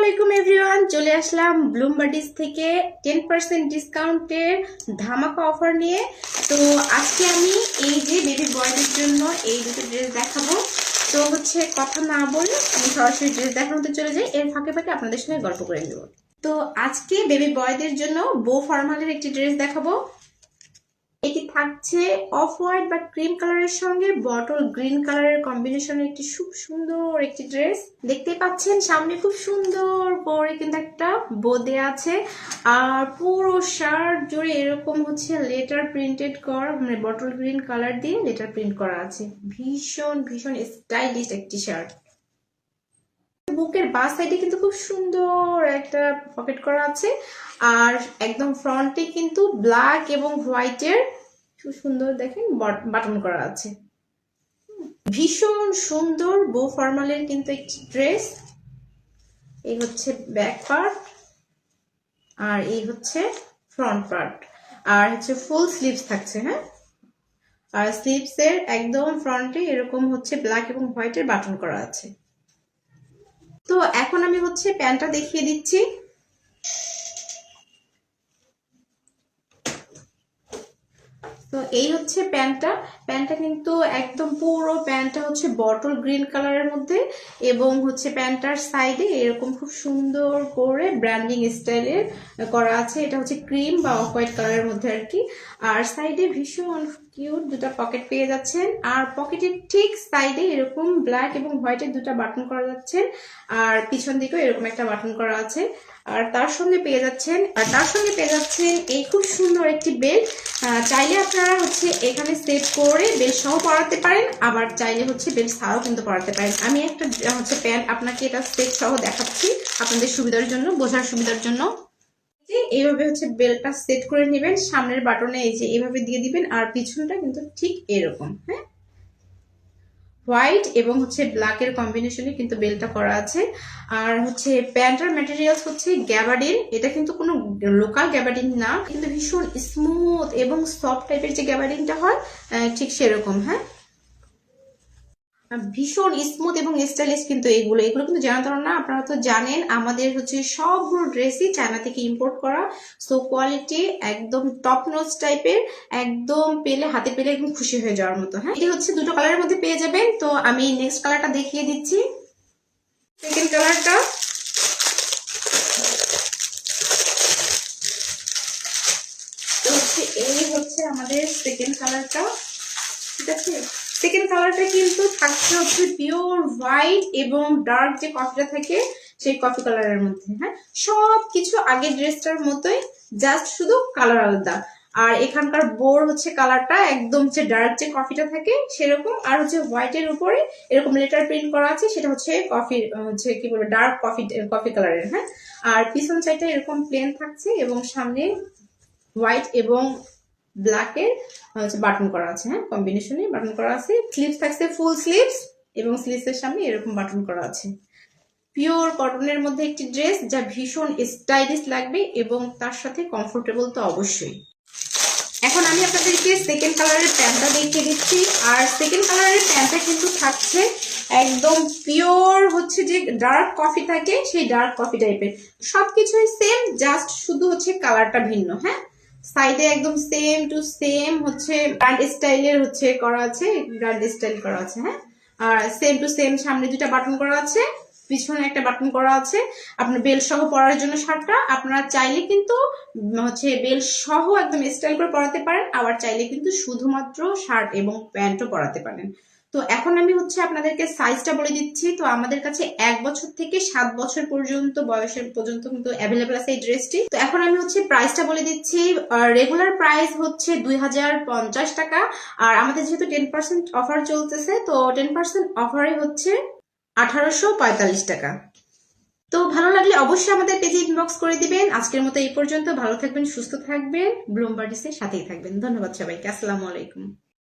আসসালামু এভরিওয়ান, চলে আসলাম Bloom buddies থেকে 10% ডিসকাউন্টের ধামাকা অফার নিয়ে। তো আজকে আমি এই যে বেবি বয়দের জন্য এই দুটো ড্রেস দেখাবো। তো কথা না বলে আমি সরাসরি ড্রেস দেখানোতে চলে যাই, এর ফাঁকে ফাঁকে আপনাদের সঙ্গে গল্প করে নেব। তো আজকে বেবি বয়দের জন্য বো ফর্মালের একটি ড্রেস দেখাবো। এটি থাকছে অফ হোয়াইট বা ক্রিম কালারের সঙ্গে বটল গ্রিন কালারের কম্বিনেশনের একটি খুব সুন্দর একটি ড্রেস। দেখতে পাচ্ছেন সামনে খুব সুন্দর করে কিন্তু একটা বো দেয়া আছে, আর পুরো শার্ট জুড়ে এরকম লেটার প্রিন্টেড করা, মানে বটল গ্রিন কালার দিয়ে লেটার প্রিন্ট করা আছে। ভীষণ ভীষণ স্টাইলিশ একটি শার্ট। বুকের বাঁ সাইডে কিন্তু খুব সুন্দর একটা পকেট করা আছে, আর একদম ফ্রন্টে কিন্তু ব্ল্যাক এবং হোয়াইটের খুব সুন্দর দেখেন বাটন করা আছে। ভীষণ সুন্দর বো ফর্মালের কিন্তু একটি ড্রেস। এই হচ্ছে ব্যাক পার্ট, আর এই হচ্ছে ফ্রন্ট পার্ট, আর ফুল স্লিভস থাকছে। হ্যাঁ, আর স্লিভস এর একদম ফ্রন্টে এরকম ব্ল্যাক এবং হোয়াইটের বাটন করা আছে। তো এখন আমি প্যান্টটা দেখিয়ে দিচ্ছি। তো এই প্যান্টটা কিন্তু একদম পুরো প্যান্টটা বটল গ্রিন কালারের মধ্যে, এবং প্যান্টটার সাইডে এরকম খুব সুন্দর করে ব্র্যান্ডিং স্টাইলের করা আছে। এটা ক্রিম বা অফ হোয়াইট কালারের মধ্যে আর কি। আর সাইডে ভীষণ কিউট দুটো পকেট পেয়ে যাচ্ছেন, আর পকেটের ঠিক সাইডে এরকম ব্ল্যাক এবং হোয়াইটের দুটো বাটন করা যাচ্ছেন, আর পিছন দিকেও এরকম একটা বাটন করা আছে। আর তার সঙ্গে পেয়ে যাচ্ছেন এই খুব সুন্দর একটি বেল্ট। চাইলে আপনারা এখানে সেট করে বেল্ট সহ পরাতে পারেন, আবার চাইলে বেল্ট ছাড়াও কিন্তু পরাতে পারেন। আমি একটা প্যান্ট আপনাকে এটা সেট সহ দেখাচ্ছি আপনাদের সুবিধার জন্য, বোঝার সুবিধার জন্য। এইভাবে বেল্টটা সেট করে নেবেন, সামনের বাটনে এই যে এইভাবে দিয়ে দিবেন, আর পিছনটা কিন্তু ঠিক এরকম। হ্যাঁ, হোয়াইট এবং ব্ল্যাক এর কম্বিনেশনে কিন্তু বেল্টটা করা আছে। আর প্যান্টার ম্যাটেরিয়ালস গ্যাবার্ডিন। এটা কিন্তু কোনো লোকাল গ্যাবার্ডিন না, কিন্তু ভীষণ স্মুথ এবং সফট টাইপের যে গ্যাবার্ডিনটা হয় ঠিক সেরকম। হ্যাঁ, ভীষণ স্মুথ এবং স্টাইলিশ কিন্তু এগুলো কিন্তু জানা না, আপনারা তো জানেন আমাদের সবগুলো ড্রেসই চায়না থেকে ইম্পোর্ট করা। সো কোয়ালিটি একদম টপ নচ টাইপের, একদম হাতে পেলে একদম খুশি হয়ে যাওয়ার মতো। হ্যাঁ, এটি দুটো কালারের মধ্যে পেয়ে যাবেন। তো আমি নেক্সট কালারটা দেখিয়ে দিচ্ছি। সেকেন্ড কালারটা এই আমাদের সেকেন্ড কালারটা। ঠিক আছে, সেকেন্ড কালারটা কিন্তু থাকছে পিওর হোয়াইট এবং ডার্ক যে কফিটা থাকে সেই কফি কালারের মধ্যে। হ্যাঁ, সবকিছু আগের ড্রেসটার মতোই, জাস্ট শুধু কালার আলাদা। আর এখানকার বোর কালারটা একদম ডার্ক যে কফিটা থাকে সেরকম, আর হোয়াইটের উপরে এরকম লেটার প্রিন্ট করা আছে, সেটা কফি কি বলবো ডার্ক কফি কালারের। হ্যাঁ, আর পিছন সাইডটা এরকম প্লেন থাকছে, এবং সামনে হোয়াইট এবং ব্ল্যাক এর বাটন করা আছে। হ্যাঁ, কম্বিনেশনে বাটন করা আছে। স্লিভস থাকছে ফুল স্লিভস, এবং স্লিভস এর সামনে এরকম বাটন করা আছে। পিওর কটনের মধ্যে একটি ড্রেস, যা ভীষণ স্টাইলিশ লাগবে এবং তার সাথে কমফোর্টেবল তো অবশ্যই। এখন আমি আপনাদেরকে সেকেন্ড কালারের প্যান্টটা দেখিয়ে দিচ্ছি। আর সেকেন্ড কালারের প্যান্টটা কিন্তু থাকছে একদম পিওর যে ডার্ক কফি থাকে সেই ডার্ক কফি টাইপের। সবকিছুই সেম, জাস্ট শুধু কালারটা ভিন্ন। হ্যাঁ, সাইডে একদম সেম টু সেম ব্র্যান্ড স্টাইলের করা আছে, ব্র্যান্ড স্টাইল করা আছে। হ্যাঁ, আর সেম টু সেম সামনে দুটা বাটন করা আছে, পিছনে একটা বাটন করা আছে। আপনার বেল্ট সহ পরার জন্য শার্টটা আপনারা চাইলে কিন্তু বেল্ট সহ একদম স্টাইল করে পরাতে পারেন, আবার চাইলে কিন্তু শুধুমাত্র শার্ট এবং প্যান্টও পরাতে পারেন। তো এখন আমি আপনাদেরকে সাইজটা বলে দিচ্ছি। তো আমাদের কাছে 1 বছর থেকে 7 বছর পর্যন্ত বয়সের পর্যন্ত কিন্তু অ্যাভেলেবল আছে এই ড্রেসটি। তো এখন আমি প্রাইসটা বলে দিচ্ছি। রেগুলার প্রাইস 2050 টাকা, আর আমাদের যেহেতু 10% অফার চলতেছে, তো 10% অফারে 1845 টাকা। তো ভালো লাগলে অবশ্যই আমাদের পেজে ইনবক্স করে দিবেন। আজকের মতো এই পর্যন্ত। ভালো থাকবেন, সুস্থ থাকবেন, ব্লুম বাডিজের সাথেই থাকবেন। ধন্যবাদ সবাইকে। আসসালামু আলাইকুম।